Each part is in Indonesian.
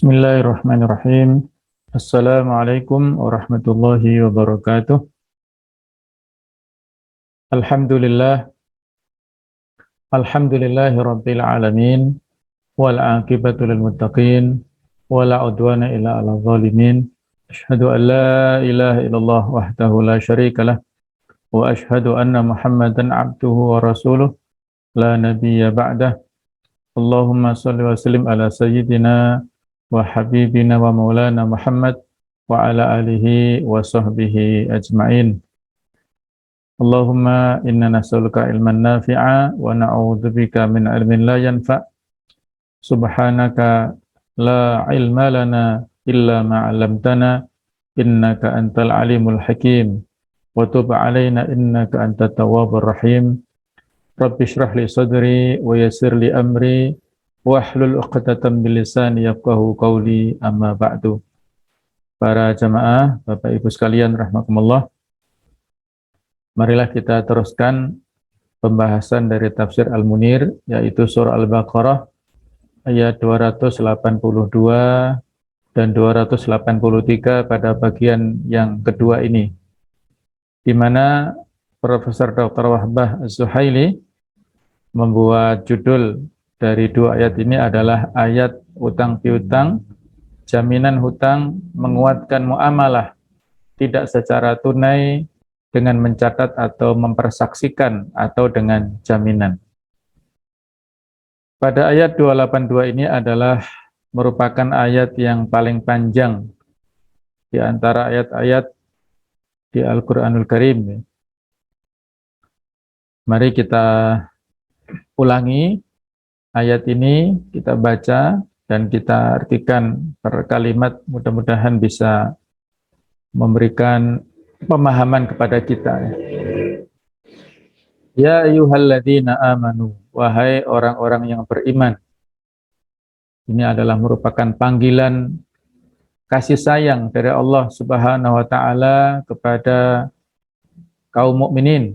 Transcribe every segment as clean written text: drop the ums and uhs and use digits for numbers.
Bismillahirrahmanirrahim. Assalamualaikum warahmatullahi wabarakatuh. Alhamdulillah, alhamdulillahi rabbil alamin, wal aqibatu lil muttaqin, wala udwana illa 'alal zalimin. Asyhadu an la ilaha illallah wahdahu la syarikalah, wa asyhadu anna Muhammadan 'abduhu wa rasuluh, la nabiyya ba'dah. Allahumma shalli wa sallim ala sayyidina wa habibina wa maulana Muhammad wa ala alihi wa sahbihi ajma'in. Allahumma inna nas'aluka ilman nafi'a wa na'udzubika min ilmin la yanfa'. Subhanaka la ilma lana illa ma 'allamtana innaka antal alimul hakim wa tub 'alaina innaka antat tawwabur rahim. Rabbi shrah li sadri wa yassir li amri wahlul 'uqdatam min lisani yafqahu qawli, amma ba'du. Para jamaah, Bapak Ibu sekalian rahimakumullah, marilah kita teruskan pembahasan dari tafsir Al-Munir, yaitu surah Al-Baqarah ayat 282 dan 283 pada bagian yang kedua ini, di mana Profesor Dr. Wahbah Az-Zuhaili membuat judul dari dua ayat ini adalah ayat utang piutang, jaminan hutang, menguatkan muamalah, tidak secara tunai dengan mencatat atau mempersaksikan atau dengan jaminan. Pada ayat 282 ini adalah merupakan ayat yang paling panjang di antara ayat-ayat di Al-Quranul Karim. Mari kita ulangi ayat ini, kita baca dan kita artikan per kalimat, mudah-mudahan bisa memberikan pemahaman kepada kita. Ya ayyuhalladzina amanu, wahai orang-orang yang beriman. Ini adalah merupakan panggilan kasih sayang dari Allah Subhanahu wa taala kepada kaum mukminin,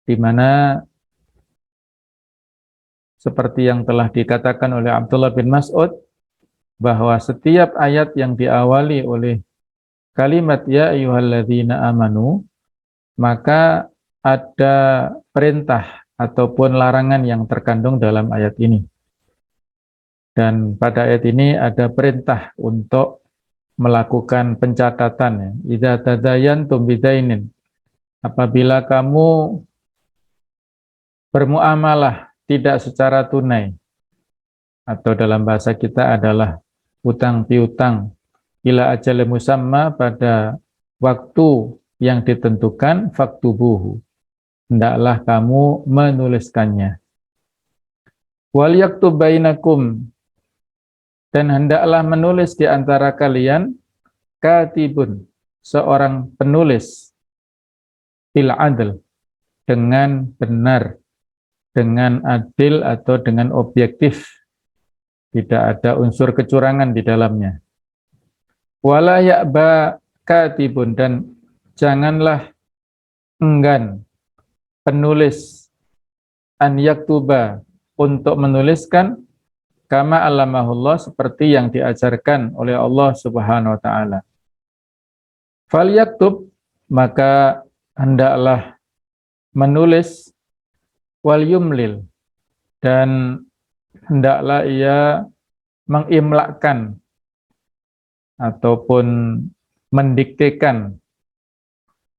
di mana seperti yang telah dikatakan oleh Abdullah bin Mas'ud, bahwa setiap ayat yang diawali oleh kalimat ya ayyuhalladzina amanu, maka ada perintah ataupun larangan yang terkandung dalam ayat ini. Dan pada ayat ini ada perintah untuk melakukan pencatatan. Idza tadayantum bidainin, apabila kamu bermuamalah tidak secara tunai, atau dalam bahasa kita adalah utang piutang, ila ajal musamma, pada waktu yang ditentukan, faktubuhu, hendaklah kamu menuliskannya. Wal yaktub bainakum, dan hendaklah menulis di antara kalian, katibun, seorang penulis, bil adl, dengan benar, dengan adil atau dengan objektif, tidak ada unsur kecurangan di dalamnya. Wala ya'ba katibun, dan janganlah enggan penulis, an yaktuba, untuk menuliskan, kama allamahullah, seperti yang diajarkan oleh Allah Subhanahu wa taala. Fal yaktub, maka hendaklah menulis, wal yumlil, dan hendaklah ia mengimlakkan ataupun mendiktekan,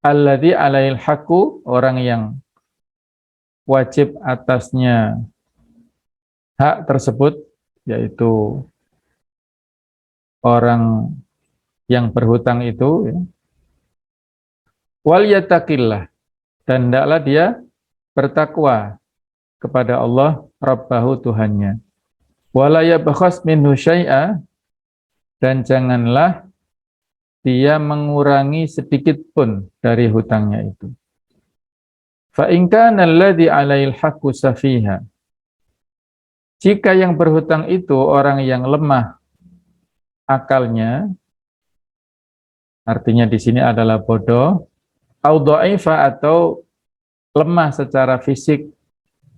alladzi alail haqqu, orang yang wajib atasnya hak tersebut, yaitu orang yang berhutang itu, ya. Wal yattaqillah, dan hendaklah dia bertakwa kepada Allah Rabbahu, Tuhannya. Wala yabkhas minhu syai'a, dan janganlah dia mengurangi sedikit pun dari hutangnya itu. Fa in kana alladhi 'alail haqqu safiha, jika yang berhutang itu orang yang lemah akalnya, artinya di sini adalah bodoh, au dha'ifa, atau lemah secara fisik,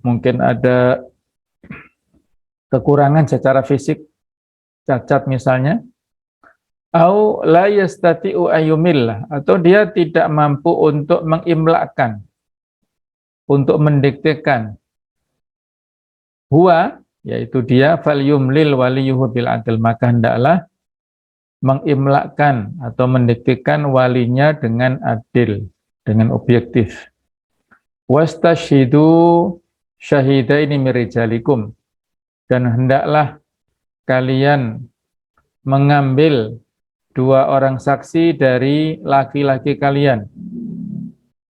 mungkin ada kekurangan secara fisik, cacat misalnya, au la yastati'u ayyumillah, atau dia tidak mampu untuk mengimlakkan, untuk mendiktekan. Huwa, yaitu dia, falyumlil waliyuhu bil adl, maka hendaklah mengimlakkan atau mendiktekan walinya dengan adil, dengan objektif. Wastashhidu syahidaini min rijalikum, dan hendaklah kalian mengambil 2 orang saksi dari laki-laki kalian.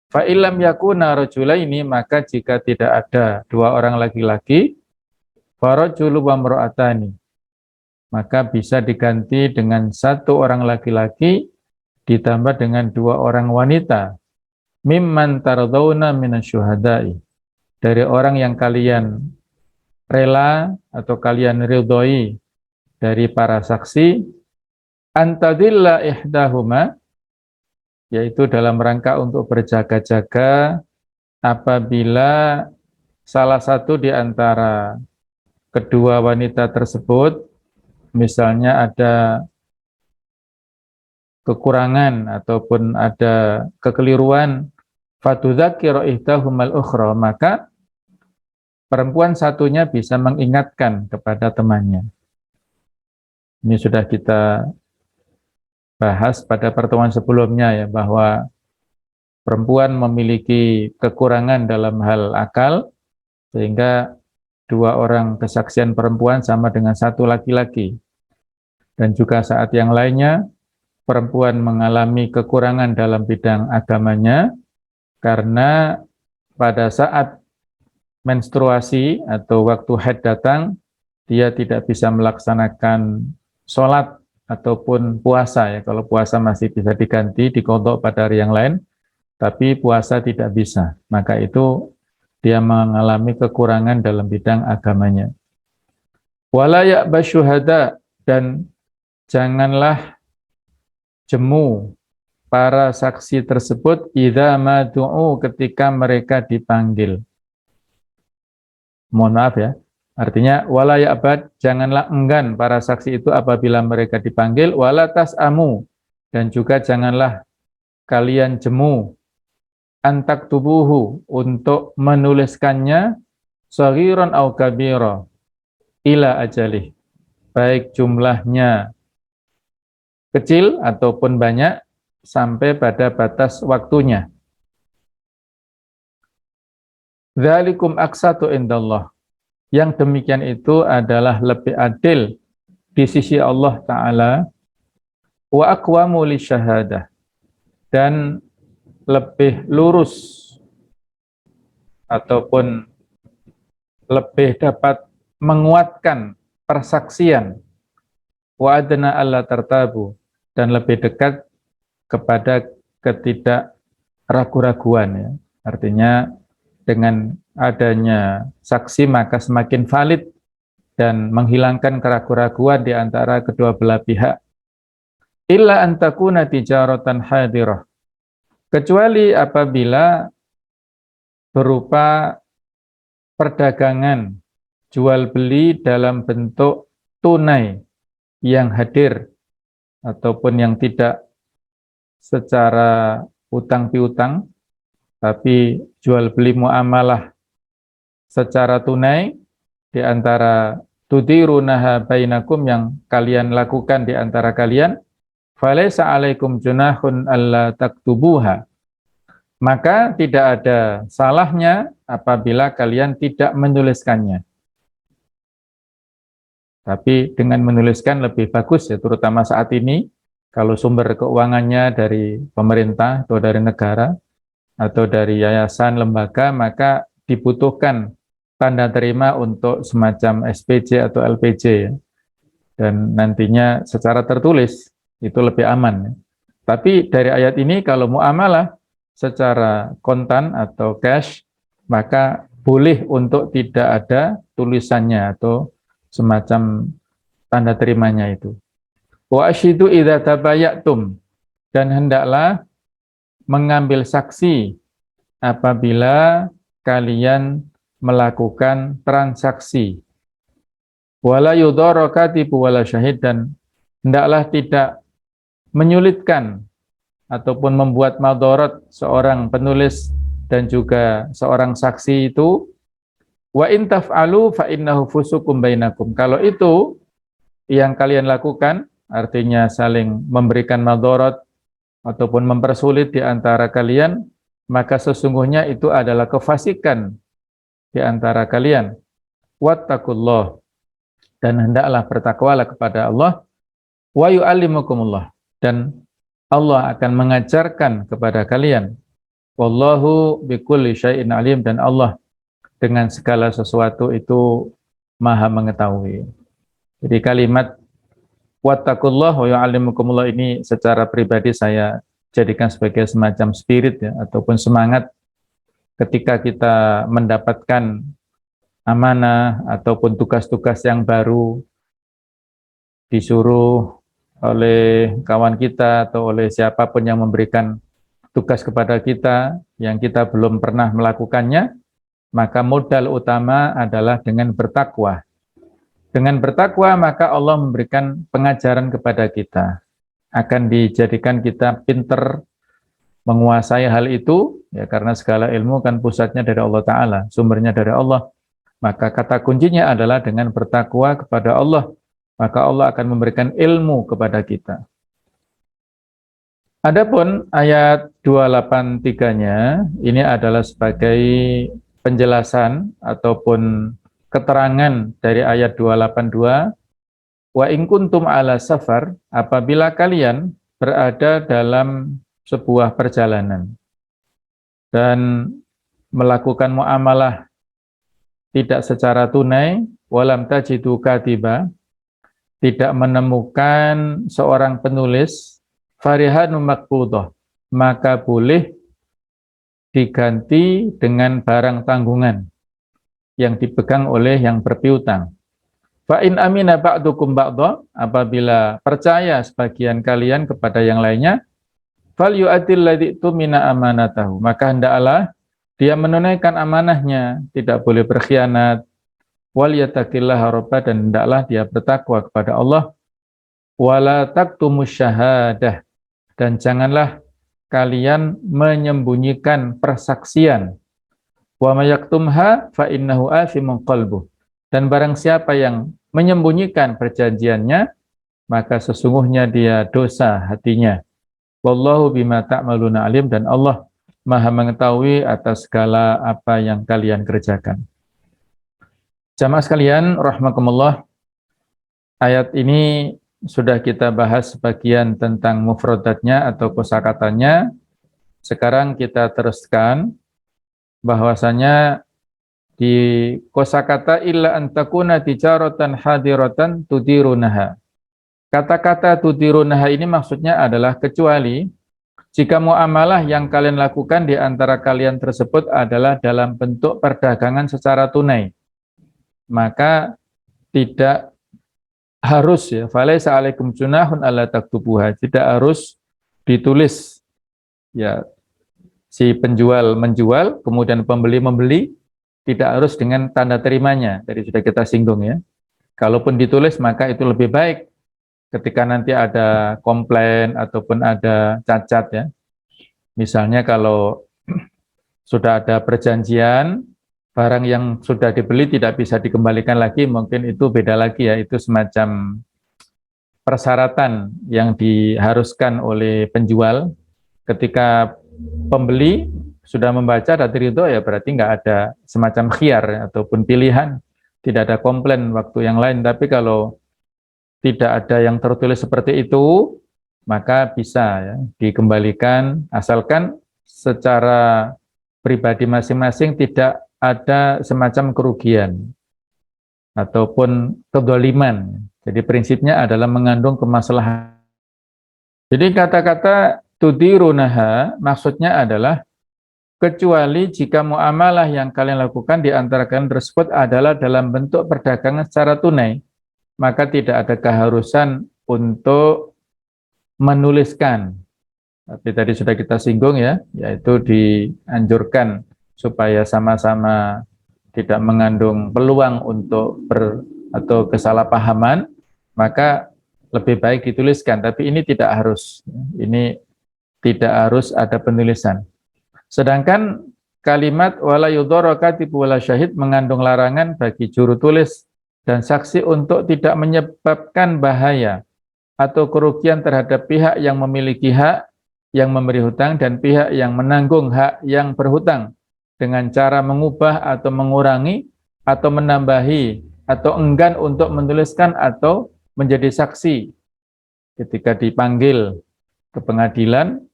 Fa illam yakuna rajulaini, maka jika tidak ada 2 orang laki-laki, farajulu wa imra'atani, maka bisa diganti dengan 1 orang laki-laki ditambah dengan 2 orang wanita. Mimman tardawna minasyuhada'i, dari orang yang kalian rela atau kalian ridhoi dari para saksi, antadilla ihdahuma, yaitu dalam rangka untuk berjaga-jaga apabila salah satu di antara kedua wanita tersebut misalnya ada kekurangan ataupun ada kekeliruan, fatudzakiru ihdahumal ukhra, maka perempuan satunya bisa mengingatkan kepada temannya. Ini sudah kita bahas pada pertemuan sebelumnya ya, bahwa perempuan memiliki kekurangan dalam hal akal, sehingga 2 orang kesaksian perempuan sama dengan 1 laki-laki. Dan juga saat yang lainnya, perempuan mengalami kekurangan dalam bidang agamanya, karena pada saat menstruasi atau waktu haid datang, dia tidak bisa melaksanakan sholat ataupun puasa ya. Kalau puasa masih bisa diganti, diqadha pada hari yang lain, tapi puasa tidak bisa. Maka itu dia mengalami kekurangan dalam bidang agamanya. Wala ya'ba syuhada, dan janganlah jemu para saksi tersebut idza madu'u, ketika mereka dipanggil. Mohon maaf ya. Artinya wala ya'bad, janganlah enggan para saksi itu apabila mereka dipanggil, wala tas'amu, dan juga janganlah kalian jemu antak tubuhu, untuk menuliskannya saghiran au kabira ila ajalih, baik jumlahnya kecil ataupun banyak sampai pada batas waktunya. Dzalikum aqsatu indallah, yang demikian itu adalah lebih adil di sisi Allah Ta'ala, wa aqwamu lisyahadah, dan lebih lurus ataupun lebih dapat menguatkan persaksian, wa adna alla tartabu, dan lebih dekat kepada ketidakragu-raguan ya. Artinya dengan adanya saksi maka semakin valid dan menghilangkan keraguan-raguan di antara kedua belah pihak. Illa an takuna tijaratan hadirah, kecuali apabila berupa perdagangan jual beli dalam bentuk tunai yang hadir ataupun yang tidak secara utang piutang, tapi jual beli muamalah secara tunai di antara tudirunaha bainakum, yang kalian lakukan di antara kalian, falaisa alaikum junahun alla taktubuha, maka tidak ada salahnya apabila kalian tidak menuliskannya. Tapi dengan menuliskan lebih bagus ya, terutama saat ini kalau sumber keuangannya dari pemerintah atau dari negara atau dari yayasan, lembaga, maka dibutuhkan tanda terima untuk semacam SPJ atau LPJ ya. Dan nantinya secara tertulis itu lebih aman. Tapi dari ayat ini kalau muamalah secara kontan atau cash, maka boleh untuk tidak ada tulisannya atau semacam tanda terimanya itu. Wa asyidu idza tabayatum, dan hendaklah mengambil saksi apabila kalian melakukan transaksi. wala yudhara katibu wala syahid, dan hendaklah tidak menyulitkan ataupun membuat madarat seorang penulis dan juga seorang saksi itu. Wa in taf'alu fa innahu fusukum bainakum. Kalau itu yang kalian lakukan, artinya saling memberikan madarat ataupun mempersulit di antara kalian, maka sesungguhnya itu adalah kefasikan di antara kalian. Wattaqullah, dan hendaklah bertakwalah kepada Allah. Wa yu'allimukumullah, dan Allah akan mengajarkan kepada kalian. Wallahu bikulli syai'in alim, dan Allah dengan segala sesuatu itu maha mengetahui. Jadi kalimat wattaqullah wa yu'allimukumullah ini secara pribadi saya jadikan sebagai semacam spirit ya, ataupun semangat ketika kita mendapatkan amanah ataupun tugas-tugas yang baru, disuruh oleh kawan kita atau oleh siapapun yang memberikan tugas kepada kita yang kita belum pernah melakukannya, maka modal utama adalah dengan bertakwa. Dengan bertakwa maka Allah memberikan pengajaran kepada kita. Akan dijadikan kita pinter menguasai hal itu, ya karena segala ilmu kan pusatnya dari Allah Ta'ala, sumbernya dari Allah. Maka kata kuncinya adalah dengan bertakwa kepada Allah, maka Allah akan memberikan ilmu kepada kita. Adapun ayat 283-nya, ini adalah sebagai penjelasan ataupun keterangan dari ayat 282, wa in kuntum ala safar, apabila kalian berada dalam sebuah perjalanan dan melakukan muamalah tidak secara tunai, walam tajidu katiba, tidak menemukan seorang penulis, farihanu maqbudah, maka boleh diganti dengan barang tanggungan yang dipegang oleh yang berpiutang. Fa in amina ba'dukum ba'dha, apabila percaya sebagian kalian kepada yang lainnya, fal yu'addil ladzi tumina amanatahu, maka hendaklah dia menunaikan amanahnya, tidak boleh berkhianat. Wal yattaqillaha rabba, dan hendaklah dia bertakwa kepada Allah. Wala taktumus syahadah, dan janganlah kalian menyembunyikan persaksian. Wa may yaktumha fa innahu athimun qalbuh, dan barang siapa yang menyembunyikan perjanjiannya, maka sesungguhnya dia dosa hatinya. Wallahu bima ta'maluna alim, dan Allah maha mengetahui atas segala apa yang kalian kerjakan. Jamaah sekalian rahimakumullah, ayat ini sudah kita bahas sebagian tentang mufradatnya atau kosakatanya. Sekarang kita teruskan bahwasanya di kosakata illa antakuna tijaratan hadiratan tudirunaha. Kata-kata tudirunaha ini maksudnya adalah kecuali jika muamalah yang kalian lakukan di antara kalian tersebut adalah dalam bentuk perdagangan secara tunai, maka tidak harus ya, falaisa alaikum junahun alla taktubuha, tidak harus ditulis ya, si penjual menjual kemudian pembeli membeli, tidak harus dengan tanda terimanya, tadi sudah kita singgung ya. Kalaupun ditulis maka itu lebih baik ketika nanti ada komplain ataupun ada cacat ya. Misalnya kalau sudah ada perjanjian, barang yang sudah dibeli tidak bisa dikembalikan lagi, mungkin itu beda lagi ya, itu semacam persyaratan yang diharuskan oleh penjual. Ketika pembeli sudah membaca dan ridho, ya berarti nggak ada semacam khiyar ataupun pilihan, tidak ada komplain waktu yang lain. Tapi kalau tidak ada yang tertulis seperti itu, maka bisa ya, dikembalikan, asalkan secara pribadi masing-masing tidak ada semacam kerugian ataupun kedoliman. Jadi prinsipnya adalah mengandung kemaslahatan. Jadi kata-kata tudirunaha maksudnya adalah kecuali jika muamalah yang kalian lakukan di antara kalian tersebut adalah dalam bentuk perdagangan secara tunai, maka tidak ada keharusan untuk menuliskan. Tapi tadi sudah kita singgung ya, yaitu dianjurkan supaya sama-sama tidak mengandung peluang untuk atau kesalahpahaman, maka lebih baik dituliskan. Tapi ini tidak harus. Ini tidak harus ada penulisan. Sedangkan kalimat wala yudhara katibu wala syahid mengandung larangan bagi juru tulis dan saksi untuk tidak menyebabkan bahaya atau kerugian terhadap pihak yang memiliki hak yang memberi hutang dan pihak yang menanggung hak yang berhutang dengan cara mengubah atau mengurangi atau menambahi atau enggan untuk menuliskan atau menjadi saksi ketika dipanggil ke pengadilan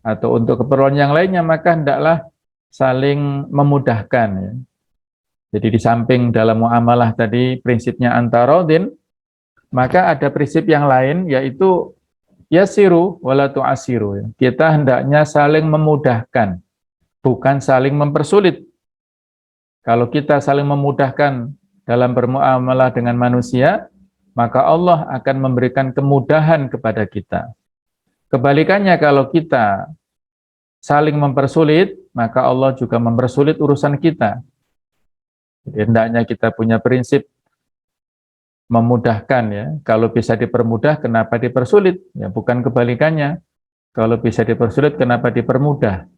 atau untuk keperluan yang lainnya, maka hendaklah saling memudahkan ya. Jadi di samping dalam muamalah tadi prinsipnya antarodin, maka ada prinsip yang lain yaitu yasiru wala tu'asiru ya. Kita hendaknya saling memudahkan, bukan saling mempersulit. Kalau kita saling memudahkan dalam bermuamalah dengan manusia, maka Allah akan memberikan kemudahan kepada kita. Kebalikannya kalau kita saling mempersulit, maka Allah juga mempersulit urusan kita. Jadi, hendaknya kita punya prinsip memudahkan ya. Kalau bisa dipermudah, kenapa dipersulit? Ya bukan kebalikannya. Kalau bisa dipersulit, kenapa dipermudah?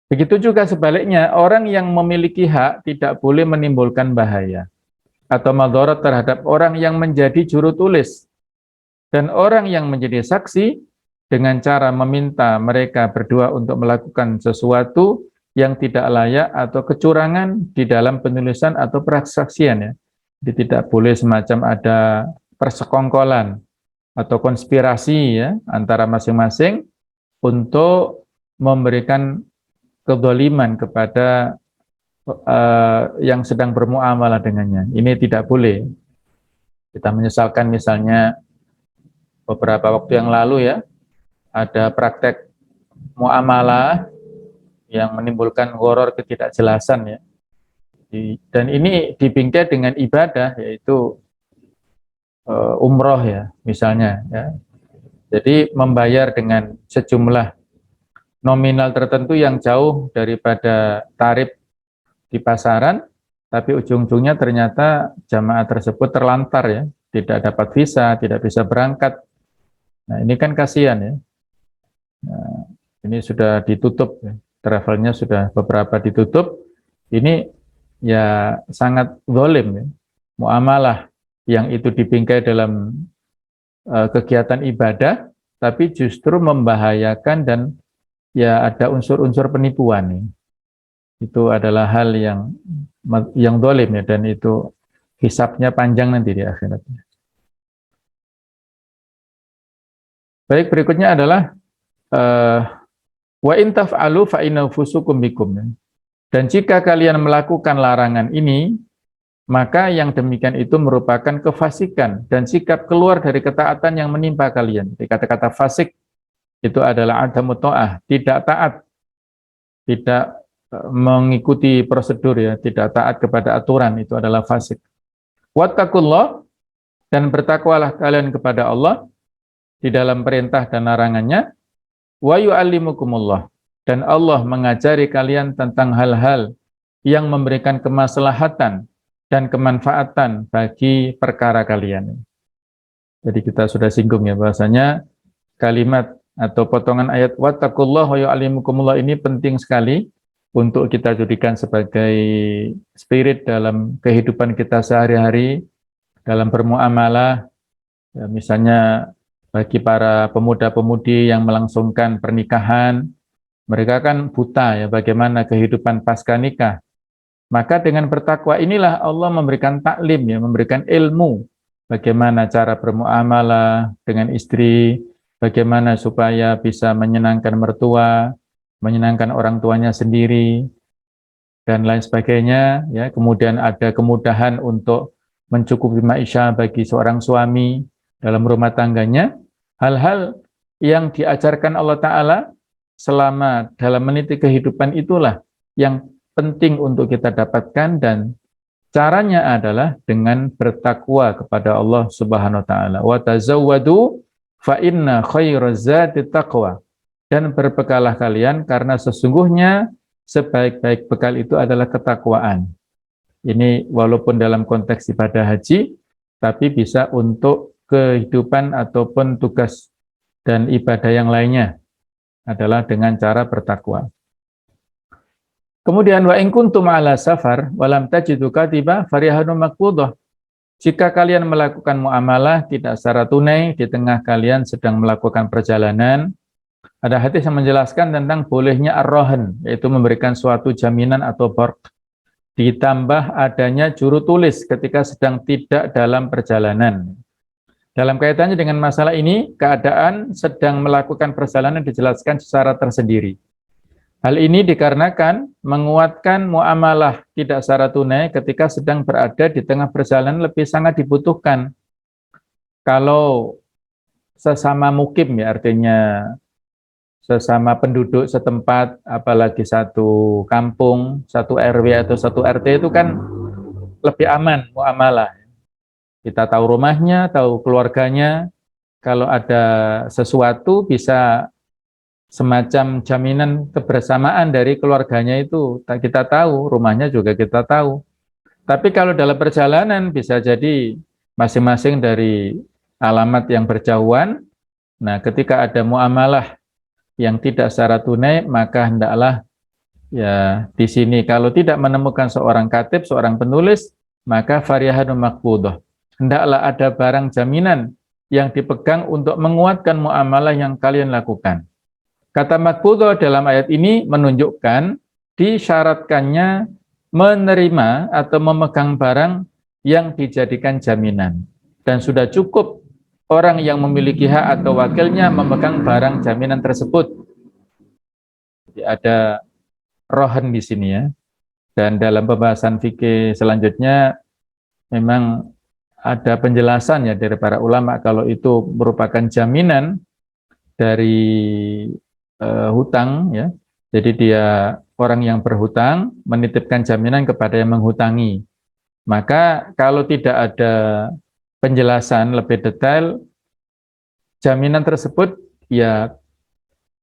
Begitu juga sebaliknya, orang yang memiliki hak tidak boleh menimbulkan bahaya atau madharat terhadap orang yang menjadi juru tulis dan orang yang menjadi saksi dengan cara meminta mereka berdua untuk melakukan sesuatu yang tidak layak atau kecurangan di dalam penulisan atau persaksian ya. Jadi tidak boleh semacam ada persekongkolan atau konspirasi ya antara masing-masing untuk memberikan kezaliman kepada yang sedang bermuamalah dengannya. Ini tidak boleh. Kita menyesalkan misalnya beberapa waktu yang lalu ya, ada praktek muamalah yang menimbulkan horor ketidakjelasan ya. Dan ini dibingkai dengan ibadah yaitu umroh ya misalnya ya. Jadi membayar dengan sejumlah nominal tertentu yang jauh daripada tarif di pasaran, tapi ujung-ujungnya ternyata jamaah tersebut terlantar ya, tidak dapat visa, tidak bisa berangkat. Nah ini kan kasihan ya. Nah, ini sudah ditutup ya. Travelnya sudah beberapa ditutup. Ini ya sangat zalim ya. Muamalah yang itu dibingkai dalam kegiatan ibadah, tapi justru membahayakan dan ya ada unsur-unsur penipuan nih. Itu adalah hal yang zalim ya, dan itu hisabnya panjang nanti di akhiratnya. Baik, berikutnya adalah wa in taf'alu fa innahu fusukum bikum. Dan jika kalian melakukan larangan ini, maka yang demikian itu merupakan kefasikan dan sikap keluar dari ketaatan yang menimpa kalian. Kata-kata fasik itu adalah adamu ta'ah, tidak taat, tidak mengikuti prosedur ya, tidak taat kepada aturan, itu adalah fasik. Wattaqullah, dan bertakwalah kalian kepada Allah di dalam perintah dan larangannya. Wa yu'allimukumullah, dan Allah mengajari kalian tentang hal-hal yang memberikan kemaslahatan dan kemanfaatan bagi perkara kalian. Jadi kita sudah singgung ya bahasanya kalimat atau potongan ayat wattaqullah wa yu'allimukumullah ini penting sekali untuk kita jadikan sebagai spirit dalam kehidupan kita sehari-hari dalam bermuamalah ya, misalnya bagi para pemuda-pemudi yang melangsungkan pernikahan, mereka kan buta ya bagaimana kehidupan pasca nikah. Maka dengan bertakwa inilah Allah memberikan taklim ya, memberikan ilmu bagaimana cara bermuamalah dengan istri, bagaimana supaya bisa menyenangkan mertua, menyenangkan orang tuanya sendiri, dan lain sebagainya ya. Kemudian ada kemudahan untuk mencukupi maisha bagi seorang suami dalam rumah tangganya. Hal-hal yang diajarkan Allah Ta'ala selama dalam meniti kehidupan itulah yang penting untuk kita dapatkan, dan caranya adalah dengan bertakwa kepada Allah Subhanahu wa taala. Wa tazawwadu fa inna khairaz zati taqwa. Dan berbekalah kalian karena sesungguhnya sebaik-baik bekal itu adalah ketakwaan. Ini walaupun dalam konteks ibadah haji, tapi bisa untuk kehidupan ataupun tugas dan ibadah yang lainnya adalah dengan cara bertakwa. Kemudian wa in kuntum ala safar wa lam tajidu katiba farihanu maqbudah. Jika kalian melakukan muamalah tidak secara tunai di tengah kalian sedang melakukan perjalanan, ada hadis yang menjelaskan tentang bolehnya ar-rahan, yaitu memberikan suatu jaminan atau barq, ditambah adanya juru tulis ketika sedang tidak dalam perjalanan. Dalam kaitannya dengan masalah ini, keadaan sedang melakukan perjalanan dijelaskan secara tersendiri. Hal ini dikarenakan menguatkan muamalah tidak secara tunai ketika sedang berada di tengah perjalanan lebih sangat dibutuhkan. Kalau sesama mukim, ya artinya sesama penduduk setempat, apalagi satu kampung, satu RW atau satu RT itu kan lebih aman muamalah. Kita tahu rumahnya, tahu keluarganya, kalau ada sesuatu bisa semacam jaminan kebersamaan dari keluarganya itu kita tahu, rumahnya juga kita tahu. Tapi kalau dalam perjalanan bisa jadi masing-masing dari alamat yang berjauhan. Nah, ketika ada muamalah yang tidak secara tunai, maka hendaklah ya di sini kalau tidak menemukan seorang katib, seorang penulis, maka farihanu maqbudah. Hendaklah ada barang jaminan yang dipegang untuk menguatkan muamalah yang kalian lakukan. Kata maqbudah dalam ayat ini menunjukkan disyaratkannya menerima atau memegang barang yang dijadikan jaminan. Dan sudah cukup orang yang memiliki hak atau wakilnya memegang barang jaminan tersebut. Jadi ada rohan di sini ya. Dan dalam pembahasan fikih selanjutnya memang ada penjelasan ya dari para ulama kalau itu merupakan jaminan dari hutang ya. Jadi dia orang yang berhutang menitipkan jaminan kepada yang menghutangi. Maka kalau tidak ada penjelasan lebih detail, jaminan tersebut ya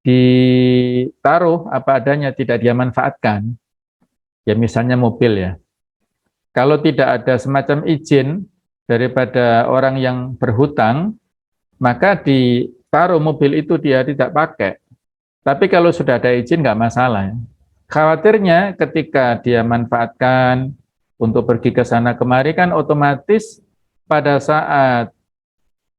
ditaruh apa adanya, tidak dia manfaatkan. Ya misalnya mobil ya. Kalau tidak ada semacam izin daripada orang yang berhutang, maka ditaruh mobil itu dia tidak pakai. Tapi kalau sudah ada izin nggak masalah. Khawatirnya ketika dia manfaatkan untuk pergi ke sana kemari kan otomatis pada saat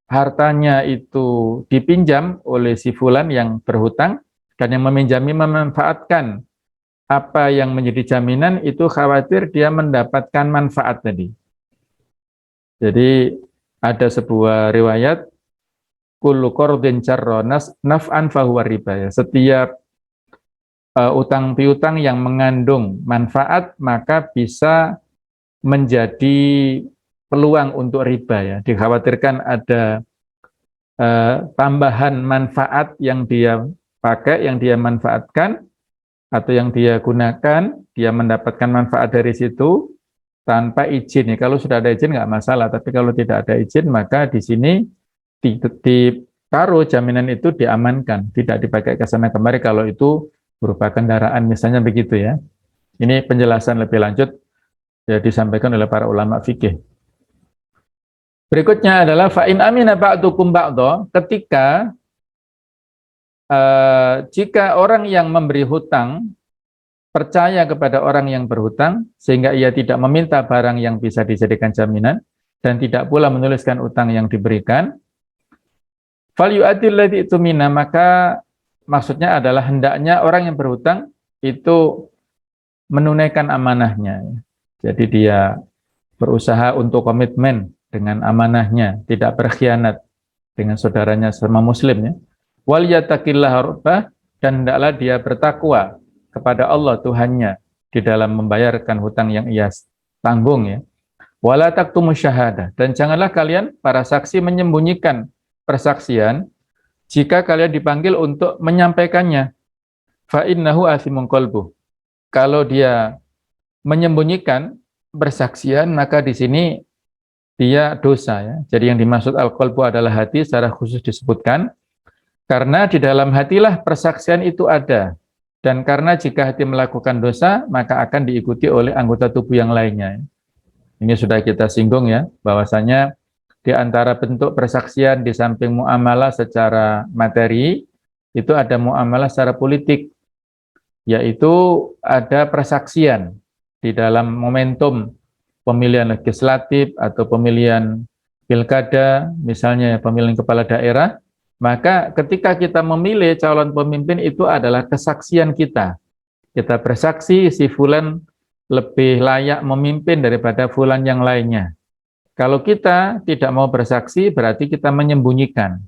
hartanya itu dipinjam oleh si fulan yang berhutang dan yang meminjami memanfaatkan apa yang menjadi jaminan itu khawatir dia mendapatkan manfaat tadi. Jadi ada sebuah riwayat kullu qardin jarra naf'an fahuwa riba ya. Setiap utang piutang yang mengandung manfaat maka bisa menjadi peluang untuk riba ya. Dikhawatirkan ada tambahan manfaat yang dia pakai, yang dia manfaatkan atau yang dia gunakan, dia mendapatkan manfaat dari situ tanpa izin ya. Kalau sudah ada izin nggak masalah, tapi kalau tidak ada izin maka di sini ditaruh jaminan itu diamankan, tidak dipakai ke sana kemari kalau itu berupa kendaraan misalnya begitu ya. Ini penjelasan lebih lanjut ya disampaikan oleh para ulama fikih. Berikutnya adalah fa in amina ba'dukum ba'dha, ketika jika orang yang memberi hutang percaya kepada orang yang berhutang sehingga ia tidak meminta barang yang bisa dijadikan jaminan dan tidak pula menuliskan utang yang diberikan, fal yu'addil ladzi tumina, maka maksudnya adalah hendaknya orang yang berhutang itu menunaikan amanahnya. Jadi dia berusaha untuk komitmen dengan amanahnya, tidak berkhianat dengan saudaranya sesama muslim ya. Wal yattaqillaha rabbah, dan hendaklah dia bertakwa kepada Allah Tuhannya di dalam membayarkan hutang yang ia tanggung ya. Wala taktumu syahadah, dan janganlah kalian para saksi menyembunyikan persaksian jika kalian dipanggil untuk menyampaikannya. Fa innahu athimun qalbuh. Kalau dia menyembunyikan persaksian maka di sini dia dosa ya. Jadi yang dimaksud al-qalbu adalah hati secara khusus disebutkan karena di dalam hatilah persaksian itu ada. Dan karena jika hati melakukan dosa maka akan diikuti oleh anggota tubuh yang lainnya. Ini sudah kita singgung ya, bahwasanya di antara bentuk persaksian di samping muamalah secara materi, itu ada muamalah secara politik, yaitu ada persaksian di dalam momentum pemilihan legislatif atau pemilihan pilkada, misalnya pemilihan kepala daerah, maka ketika kita memilih calon pemimpin itu adalah kesaksian kita. Kita bersaksi si fulan lebih layak memimpin daripada fulan yang lainnya. Kalau kita tidak mau bersaksi, berarti kita menyembunyikan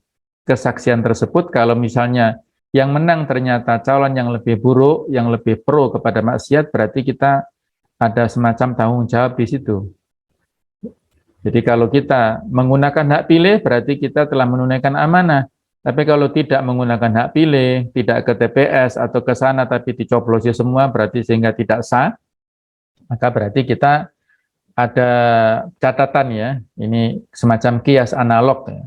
kesaksian tersebut. Kalau misalnya yang menang ternyata calon yang lebih buruk, yang lebih pro kepada maksiat, berarti kita ada semacam tanggung jawab di situ. Jadi kalau kita menggunakan hak pilih, berarti kita telah menunaikan amanah. Tapi kalau tidak menggunakan hak pilih, tidak ke TPS atau ke sana tapi dicoblosi semua, berarti sehingga tidak sah, maka berarti kita ada catatan ya, ini semacam kias analog ya.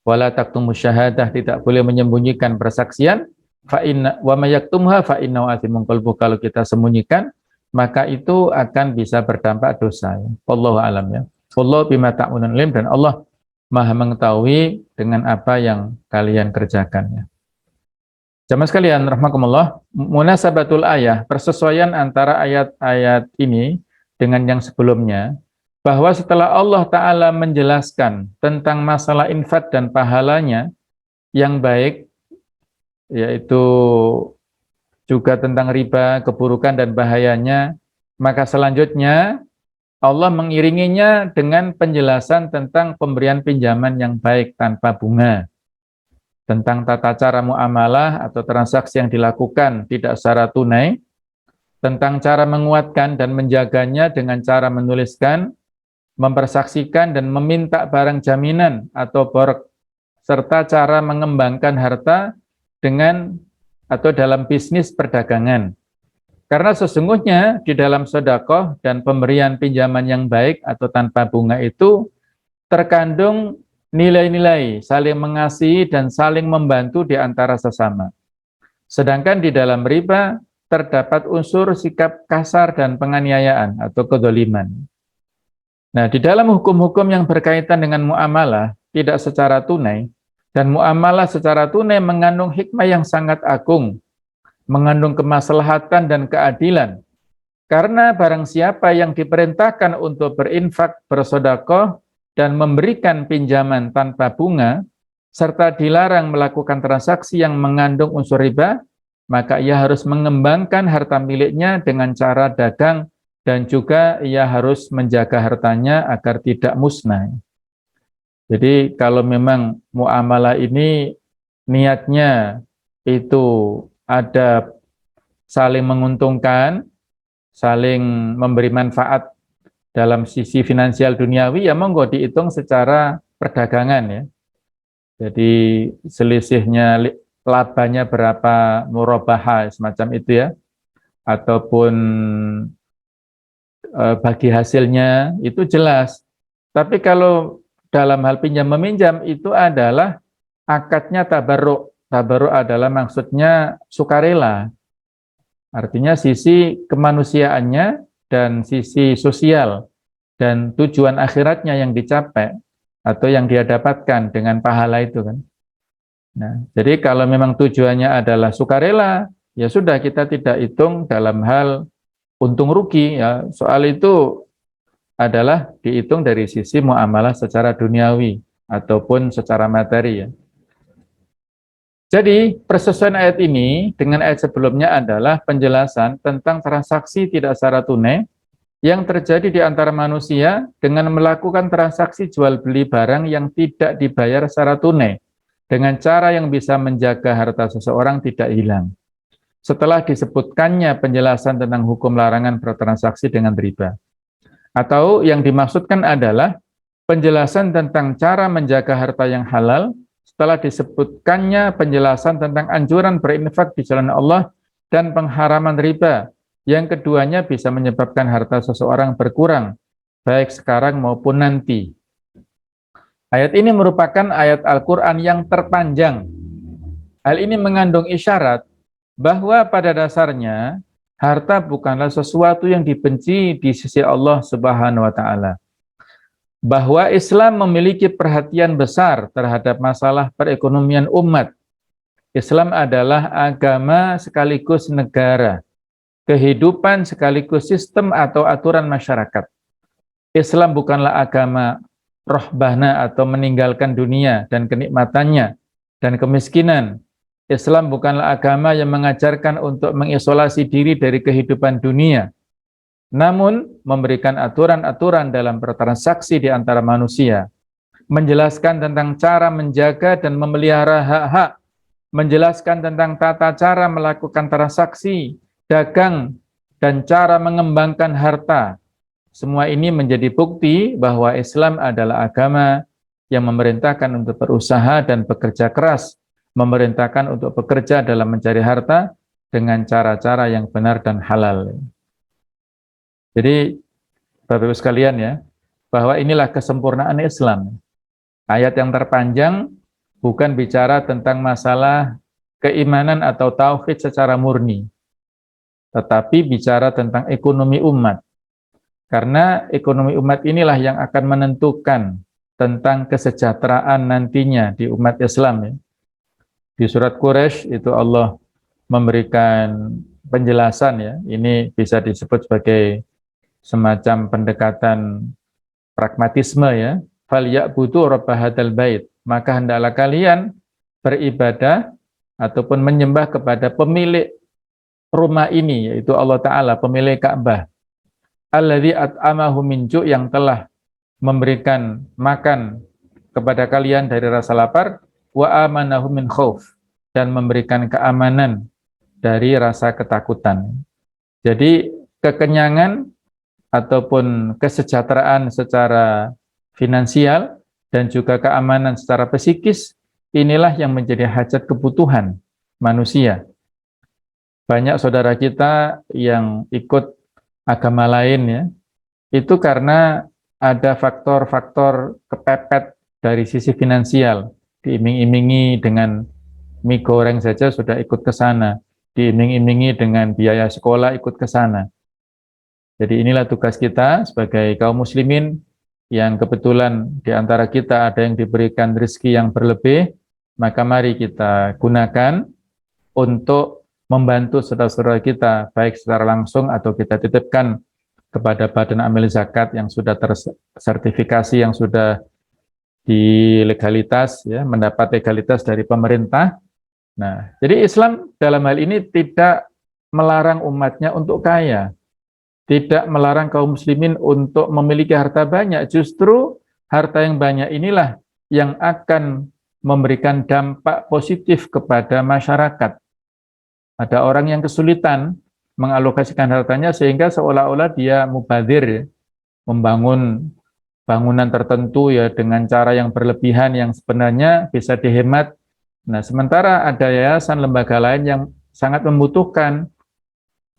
Wala taktumus syahadah, tidak boleh menyembunyikan persaksian, fa inna wa may yaktumha fa innahu atsimun qalbuh, kalau kita sembunyikan maka itu akan bisa berdampak dosa ya. Wallahu alam ya. Wallahu bima ta'malun alim, dan Allah Maha mengetahui dengan apa yang kalian kerjakan ya. Jamaah sekalian rahimakumullah, munasabatul ayah, persesuaian antara ayat-ayat ini dengan yang sebelumnya, bahwa setelah Allah Ta'ala menjelaskan tentang masalah infak dan pahalanya yang baik, yaitu juga tentang riba, keburukan dan bahayanya, maka selanjutnya Allah mengiringinya dengan penjelasan tentang pemberian pinjaman yang baik tanpa bunga, tentang tata cara muamalah atau transaksi yang dilakukan tidak secara tunai, tentang cara menguatkan dan menjaganya dengan cara menuliskan, mempersaksikan dan meminta barang jaminan atau borg, serta cara mengembangkan harta dengan atau dalam bisnis perdagangan. Karena sesungguhnya di dalam sedekah dan pemberian pinjaman yang baik atau tanpa bunga itu terkandung nilai-nilai saling mengasihi dan saling membantu di antara sesama. Sedangkan di dalam riba terdapat unsur sikap kasar dan penganiayaan atau kedzaliman. Nah, di dalam hukum-hukum yang berkaitan dengan muamalah tidak secara tunai, dan muamalah secara tunai mengandung hikmah yang sangat agung, mengandung kemaslahatan dan keadilan. Karena barang siapa yang diperintahkan untuk berinfak, bersedekah, dan memberikan pinjaman tanpa bunga, serta dilarang melakukan transaksi yang mengandung unsur riba, maka ia harus mengembangkan harta miliknya dengan cara dagang, dan juga ia harus menjaga hartanya agar tidak musnah. Jadi kalau memang muamalah ini niatnya itu ada saling menguntungkan, saling memberi manfaat dalam sisi finansial duniawi, ya monggo dihitung secara perdagangan ya. Jadi selisihnya labanya berapa, murabahah semacam itu ya, ataupun bagi hasilnya itu jelas. Tapi kalau dalam hal pinjam meminjam itu adalah akadnya tabarruk. Tabarruk adalah maksudnya sukarela. Artinya sisi kemanusiaannya dan sisi sosial dan tujuan akhiratnya yang dicapai atau yang dia dapatkan dengan pahala itu kan. Nah, jadi kalau memang tujuannya adalah sukarela, ya sudah, kita tidak hitung dalam hal untung rugi ya. Soal itu adalah dihitung dari sisi muamalah secara duniawi ataupun secara materi ya. Jadi, persesuaian ayat ini dengan ayat sebelumnya adalah penjelasan tentang transaksi tidak secara tunai yang terjadi di antara manusia dengan melakukan transaksi jual beli barang yang tidak dibayar secara tunai, dengan cara yang bisa menjaga harta seseorang tidak hilang. Setelah disebutkannya penjelasan tentang hukum larangan bertransaksi dengan riba. Atau yang dimaksudkan adalah penjelasan tentang cara menjaga harta yang halal, setelah disebutkannya penjelasan tentang anjuran berinfak di jalan Allah dan pengharaman riba, yang keduanya bisa menyebabkan harta seseorang berkurang, baik sekarang maupun nanti. Ayat ini merupakan ayat Al-Quran yang terpanjang. Hal ini mengandung isyarat bahwa pada dasarnya Harta bukanlah sesuatu yang dibenci di sisi Allah Subhanahu wa taala. Bahwa Islam memiliki perhatian besar terhadap masalah perekonomian umat. Islam adalah agama sekaligus negara, kehidupan sekaligus sistem atau aturan masyarakat. Islam bukanlah agama rohbana atau meninggalkan dunia dan kenikmatannya dan kemiskinan. Islam bukanlah agama yang mengajarkan untuk mengisolasi diri dari kehidupan dunia, namun memberikan aturan-aturan dalam bertransaksi di antara manusia, menjelaskan tentang cara menjaga dan memelihara hak-hak, menjelaskan tentang tata cara melakukan transaksi, dagang, dan cara mengembangkan harta. Semua ini menjadi bukti bahwa Islam adalah agama yang memerintahkan untuk berusaha dan bekerja keras, memerintahkan untuk bekerja dalam mencari harta dengan cara-cara yang benar dan halal. Jadi, Bapak-Ibu sekalian ya, bahwa inilah kesempurnaan Islam. Ayat yang terpanjang bukan bicara tentang masalah keimanan atau tauhid secara murni, tetapi bicara tentang ekonomi umat. Karena ekonomi umat inilah yang akan menentukan tentang kesejahteraan nantinya di umat Islam ya. Di surat Quraisy itu Allah memberikan penjelasan ya, ini bisa disebut sebagai semacam pendekatan pragmatisme ya. Falyabudu rabb hadzal bait, maka hendaklah kalian beribadah ataupun menyembah kepada pemilik rumah ini, yaitu Allah Ta'ala, pemilik Ka'bah. Alladzi at'amahu min ju', yang telah memberikan makan kepada kalian dari rasa lapar, wa amanahu min khauf, dan memberikan keamanan dari rasa ketakutan. Jadi kekenyangan ataupun kesejahteraan secara finansial dan juga keamanan secara psikis, inilah yang menjadi hajat kebutuhan manusia. Banyak saudara kita yang ikut agama lain ya, itu karena ada faktor-faktor kepepet dari sisi finansial. Diiming-imingi dengan mie goreng saja sudah ikut ke sana, diiming-imingi dengan biaya sekolah ikut ke sana. Jadi inilah tugas kita sebagai kaum muslimin yang kebetulan di antara kita ada yang diberikan rezeki yang berlebih, maka mari kita gunakan untuk membantu saudara-saudara kita, baik secara langsung atau kita titipkan kepada badan amil zakat yang sudah tersertifikasi, yang sudah dilegalitas, ya, mendapat legalitas dari pemerintah. Nah, jadi Islam dalam hal ini tidak melarang umatnya untuk kaya, tidak melarang kaum muslimin untuk memiliki harta banyak. Justru harta yang banyak inilah yang akan memberikan dampak positif kepada masyarakat. Ada orang yang kesulitan mengalokasikan hartanya sehingga seolah-olah dia mubadzir ya, membangun bangunan tertentu ya dengan cara yang berlebihan yang sebenarnya bisa dihemat. Nah, sementara ada yayasan lembaga lain yang sangat membutuhkan,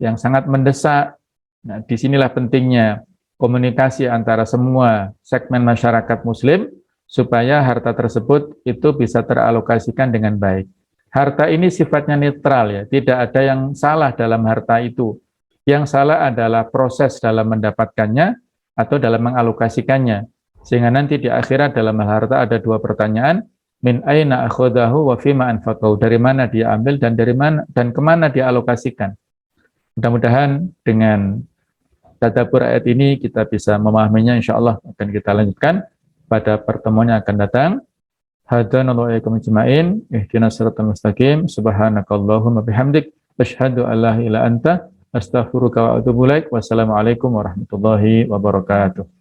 yang sangat mendesak. Nah, disinilah pentingnya komunikasi antara semua segmen masyarakat muslim supaya harta tersebut itu bisa teralokasikan dengan baik. Harta ini sifatnya netral ya, tidak ada yang salah dalam harta itu. Yang salah adalah proses dalam mendapatkannya atau dalam mengalokasikannya. Sehingga nanti di akhirat dalam harta ada dua pertanyaan, min aina akhadahu wa fima anfaqahu, dari mana dia ambil dan dari mana dan kemana dia alokasikan. Mudah-mudahan dengan tadabbur ayat ini kita bisa memahaminya, insyaallah akan kita lanjutkan pada pertemuan yang akan datang. Hadanallahu iyyakum ajma'in, ihdinas siratal mustaqim, subhanakallahumma bihamdik, asyhadu an la ilaha illa anta, astaghfiruka wa atubu ilaik. Wassalamualaikum warahmatullahi wabarakatuh.